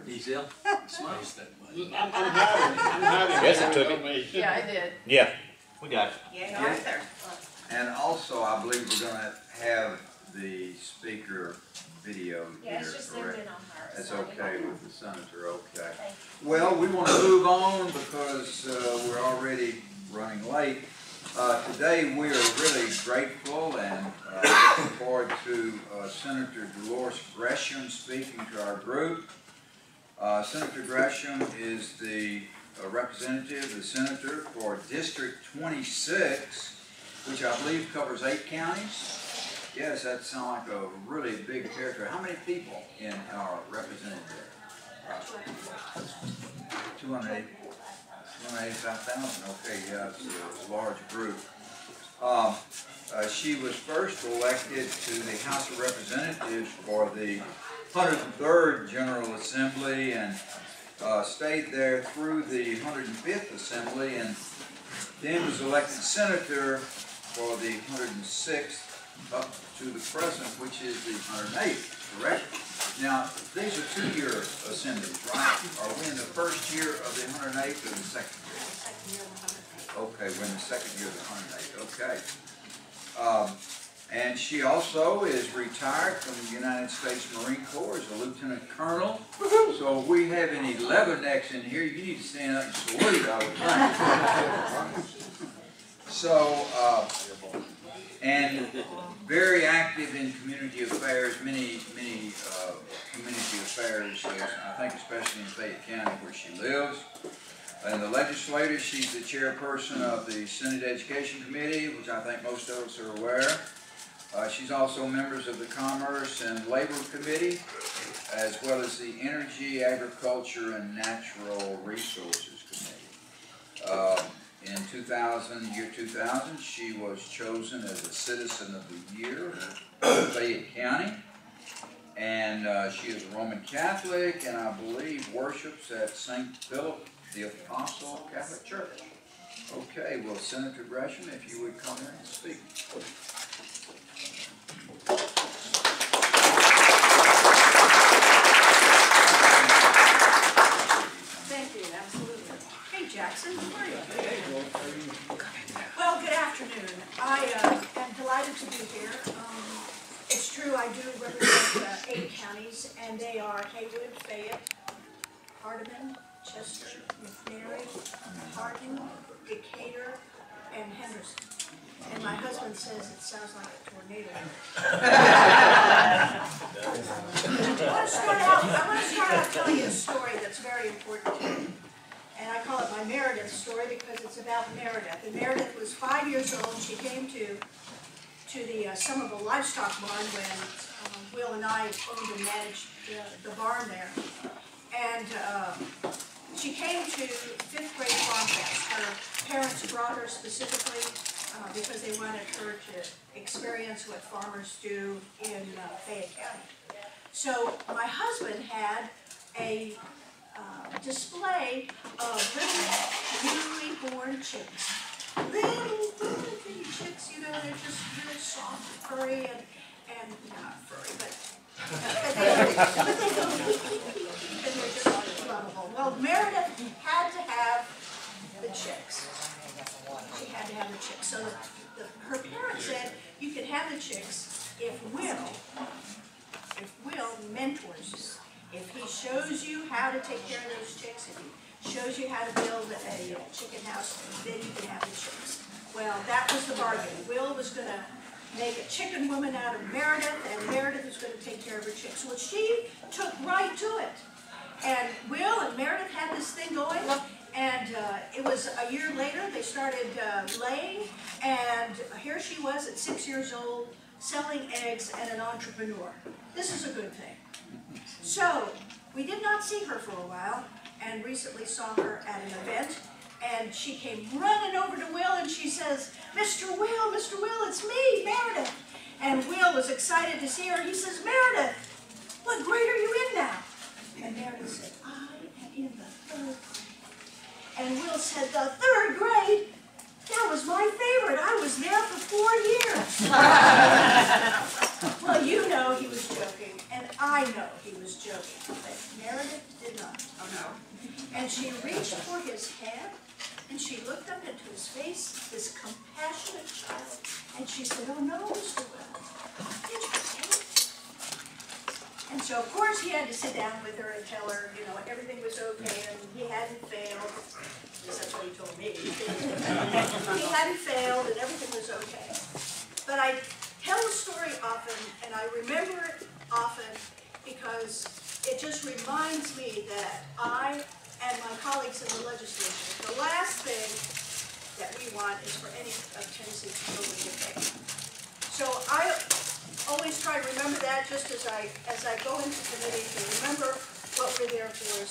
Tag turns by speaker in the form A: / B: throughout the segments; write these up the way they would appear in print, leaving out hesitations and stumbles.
A: He's ill. Smile.
B: I'm having
C: Yes, it took it.
D: Yeah, I did.
C: Yeah, we got it.
D: Yeah, Arthur.
A: And also, I believe we're gonna have the speaker video
E: Yeah,
A: here,
E: it's just zoomed
A: correct?
E: in on her.
A: That's
E: so
A: okay with the senator, okay.
E: Thank
A: Well, we want to move on because we're already running late. Today we are really grateful and looking forward to Senator Dolores Gresham speaking to our group. Senator Gresham is the representative, the senator for District 26, which I believe covers 8 counties. Yes, that sounds like a really big territory. How many people in our representative? 285,000. Okay, yeah, it's a large group. She was first elected to the House of Representatives for the 103rd General Assembly and stayed there through the 105th Assembly, and then was elected senator for the 106th up to the present, which is the 108th, correct? Now, these are 2-year assemblies, right? Are we in the first year of the 108th or the second year? Okay, we're in the second year of the 108th, okay. And she also is retired from the United States Marine Corps as a lieutenant colonel. So if we have any Leathernecks in here, you need to stand up and salute, I would think. So, and very active in community affairs, many community affairs, I think especially in Fayette County where she lives. In the legislature, she's the chairperson of the Senate Education Committee, which I think most of us are aware. She's also members of the Commerce and Labor Committee, as well as the Energy, Agriculture, and Natural Resources Committee. In 2000, she was chosen as a Citizen of the Year in Fayette County. And she is a Roman Catholic, and I believe worships at St. Philip the Apostle Catholic Church. Okay, well, Senator Gresham, if you would come here and speak.
F: Thank you, absolutely. Hey, Jackson, how are you? Well, good afternoon. I am delighted to be here. It's true, I do represent 8 counties, and they are Haywood, Fayette, Hardeman, Chester, McNary, Hardin, Decatur, and Henderson. And my husband says it sounds like a tornado. I want to start out telling you a story that's very important to me. And I call it my Meredith story because it's about Meredith. And Meredith was 5 years old. She came to the Somerville Livestock Barn when Will and I owned and managed the barn there. And she came to 5th grade farm fest. Her parents brought her specifically because they wanted her to experience what farmers do in Fayette County. So my husband had a display of little newly born chicks. Little bitty chicks, you know, they're just really soft, furry, and not furry, but they're just lovable. Well, Meredith had to have the chicks. She had to have the chicks. So her parents said, you can have the chicks if Will mentors you. If he shows you how to take care of those chicks, if he shows you how to build a chicken house, then you can have the chicks. Well, that was the bargain. Will was going to make a chicken woman out of Meredith, and Meredith was going to take care of her chicks. Well, she took right to it. And Will and Meredith had this thing going, and it was a year later they started laying, and here she was at 6 years old, selling eggs and an entrepreneur. This is a good thing. So, we did not see her for a while, and recently saw her at an event, and she came running over to Will, and she says, Mr. Will, it's me, Meredith. And Will was excited to see her. He says, Meredith, what grade are you in now? And Meredith said, I am in the 3rd grade. And Will said, the 3rd grade? That was my favorite. I was there for 4 years. Well, you know he was joking, and I know he was joking. But Meredith did not. Oh, no. And she reached for his hand, and she looked up into his face, this compassionate child, and she said, "Oh no, Mr. Wells, did you take it?" And so, of course, he had to sit down with her and tell her, you know, everything was okay, and he hadn't failed. At least that's what he told me. He hadn't failed, and everything was okay. But I tell the story often, and I remember it often, because it just reminds me that I and my colleagues in the legislature, the last thing that we want is for any of Tennessee's children to get taken. So I always try to remember that just as I go into committee, to remember what we're there for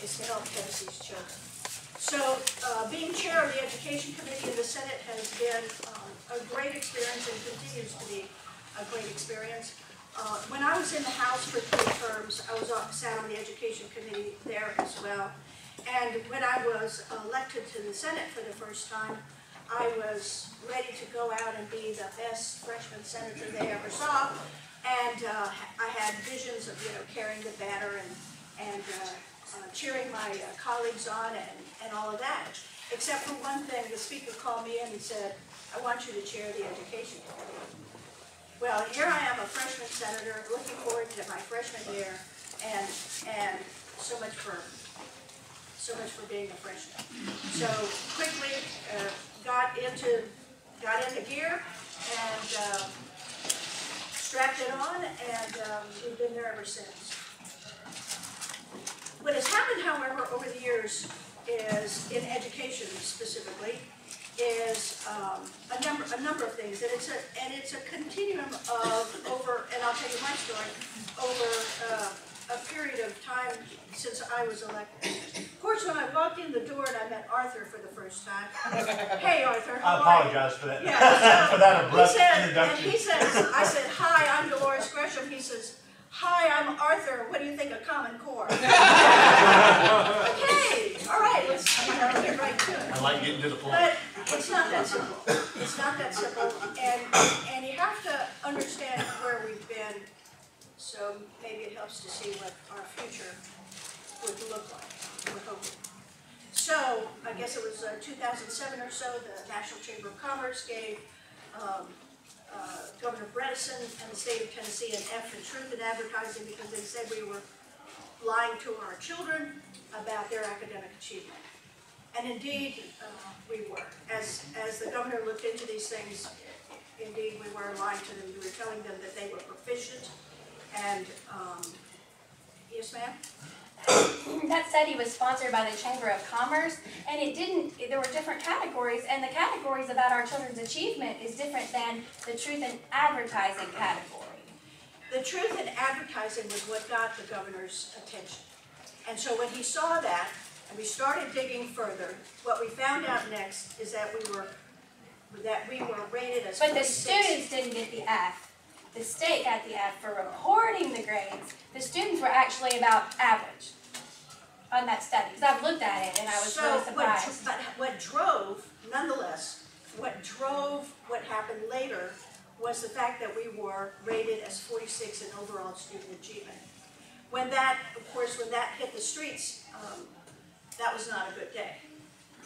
F: is to help Tennessee's children. So being chair of the Education Committee in the Senate has been a great experience and continues to be a great experience. When I was in the House for 3 terms, I sat on the Education Committee there as well. And when I was elected to the Senate for the first time, I was ready to go out and be the best freshman senator they ever saw. And I had visions of, you know, carrying the banner and cheering my colleagues on and all of that. Except for one thing, the speaker called me in and said, "I want you to chair the Education Committee." Well, here I am, a freshman senator, looking forward to my freshman year, and so much for being a freshman. So quickly got into gear and strapped it on, and we've been there ever since. What has happened, however, over the years is, in education specifically, is a number of things, and it's a continuum of over, and I'll tell you my story, over a period of time since I was elected. Of course, when I walked in the door and I met Arthur for the first time, "Hey Arthur, how are you?"
C: I apologize for that.
F: Yeah,
C: for that abrupt
F: he said,
C: introduction.
F: and he says, I said, "Hi, I'm Dolores Gresham." He says, "Hi, I'm Arthur. What do you think of Common Core?" Okay, all right, let's get right to it.
C: I like getting to the point.
F: But it's not that simple. It's not that simple, and you have to understand where we've been, so maybe it helps to see what our future would look like, we're hoping. So, I guess it was 2007 or so, the National Chamber of Commerce gave Governor Bredesen and the state of Tennessee an F in truth in advertising, because they said we were lying to our children about their academic achievement. And indeed, we were. As the governor looked into these things, indeed we were lying to them. We were telling them that they were proficient, and, yes ma'am?
D: That study was sponsored by the Chamber of Commerce, and there were different categories, and the categories about our children's achievement is different than the truth in advertising category.
F: The truth in advertising was what got the governor's attention. And so when he saw that, and we started digging further, what we found out next is that we were rated as 46.
D: But the students didn't get the F. The state got the F for reporting the grades. The students were actually about average on that study, because I've looked at it and I was really surprised.
F: But what drove, nonetheless, what happened later was the fact that we were rated as 46 in overall student achievement. When that, of course, when that hit the streets, that was not a good day.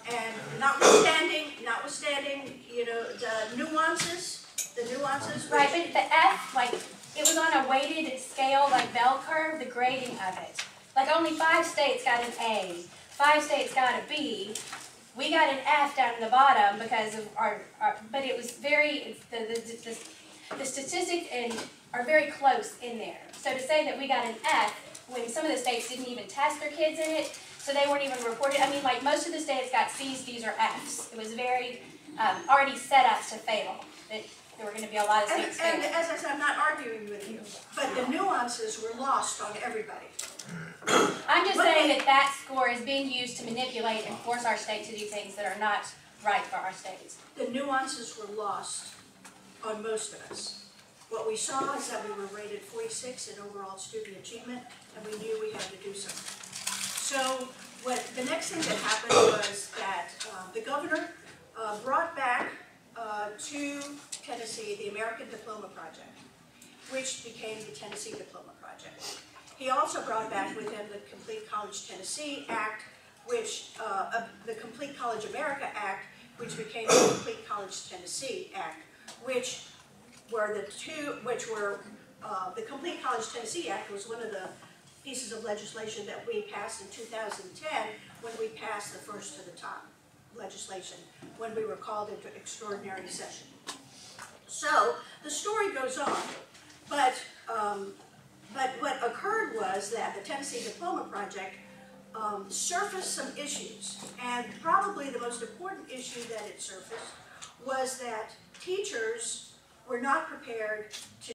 F: And notwithstanding, you know, the nuances.
D: Right, but the F, like, it was on a weighted scale, like bell curve, the grading of it. Like, only 5 states got an A, 5 states got a B. We got an F down in the bottom because of but it was very, the statistics are very close in there. So to say that we got an F when some of the states didn't even test their kids in it, so they weren't even reported. I mean, like, most of the states got C's, D's, or F's. It was very already set up to fail. There were going to be a lot of states
F: and as I said, I'm not arguing with you, but the nuances were lost on everybody.
D: I'm just saying that score is being used to manipulate and force our state to do things that are not right for our states.
F: The nuances were lost on most of us. What we saw is that we were rated 46 in overall student achievement, and we knew we had to do something. So the next thing that happened was that the governor brought back to Tennessee the American Diploma Project, which became the Tennessee Diploma Project. He also brought back with him the Complete College Tennessee Act, which, the Complete College America Act, which became the Complete College Tennessee Act, which were the Complete College Tennessee Act was one of the pieces of legislation that we passed in 2010 when we passed the first to the top legislation, when we were called into extraordinary session. So the story goes on, but what occurred was that the Tennessee Diploma Project surfaced some issues, and probably the most important issue that it surfaced was that teachers were not prepared to